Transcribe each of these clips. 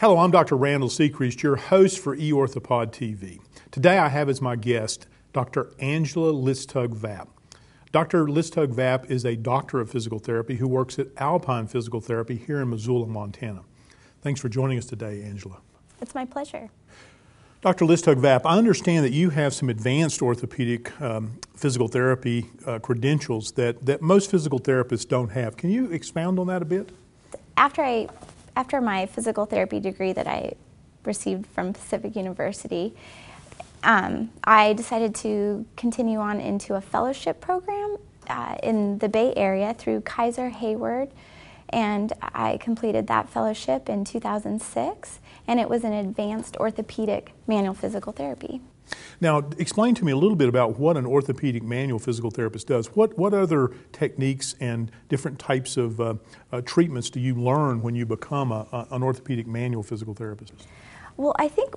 Hello, I'm Dr. Randale Sechrest, your host for eOrthopod TV. Today I have as my guest Dr. Angela Listug-Vap. Dr. Listug-Vap is a doctor of physical therapy who works at Alpine Physical Therapy here in Missoula, Montana. Thanks for joining us today, Angela. It's my pleasure. Dr. Listug-Vap, I understand that you have some advanced orthopedic physical therapy credentials that most physical therapists don't have. Can you expound on that a bit? After my physical therapy degree that I received from Pacific University, I decided to continue on into a fellowship program in the Bay Area through Kaiser Hayward, and I completed that fellowship in 2006, and it was in advanced orthopedic manual physical therapy. Now, explain to me a little bit about what an orthopedic manual physical therapist does. What other techniques and different types of treatments do you learn when you become an orthopedic manual physical therapist? Well, I think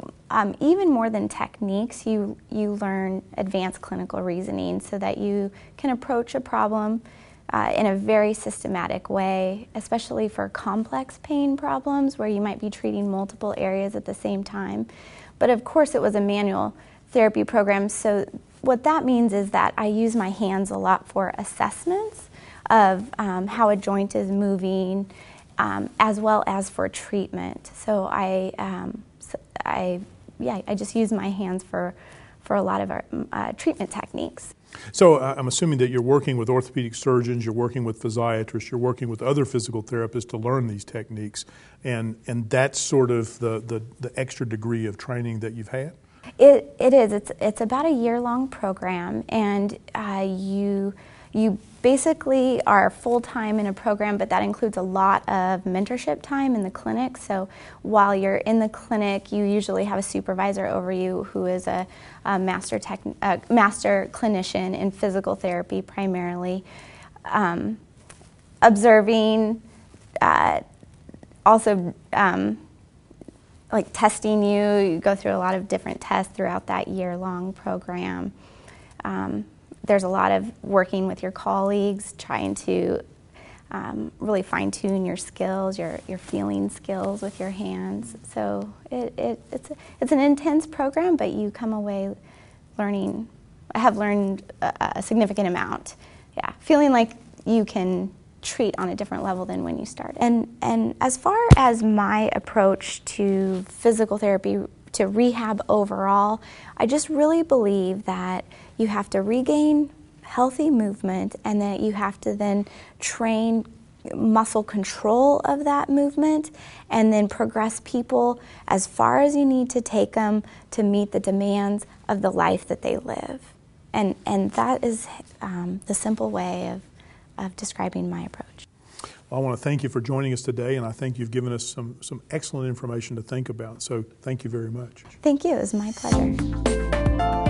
even more than techniques, you learn advanced clinical reasoning so that you can approach a problem in a very systematic way, especially for complex pain problems where you might be treating multiple areas at the same time. But of course, it was a manual therapy program, so what that means is that I use my hands a lot for assessments of how a joint is moving, as well as for treatment. So I just use my hands for a lot of treatment techniques. So I'm assuming that you're working with orthopedic surgeons, you're working with physiatrists, you're working with other physical therapists to learn these techniques, and that's sort of the extra degree of training that you've had? It is. It's about a year-long program, and you basically are full-time in a program, but that includes a lot of mentorship time in the clinic. So while you're in the clinic, you usually have a supervisor over you who is a master clinician in physical therapy primarily, observing, also like testing you. You go through a lot of different tests throughout that year-long program. There's a lot of working with your colleagues, trying to really fine-tune your skills, your feeling skills with your hands. So it's an intense program, but you come away learning. I have learned a significant amount. Yeah, feeling like you can treat on a different level than when you started. And as far as my approach to physical therapy, to rehab overall, I just really believe that you have to regain healthy movement and that you have to then train muscle control of that movement and then progress people as far as you need to take them to meet the demands of the life that they live. And that is the simple way of describing my approach. Well, I want to thank you for joining us today, and I think you've given us some excellent information to think about. So thank you very much. Thank you. It was my pleasure.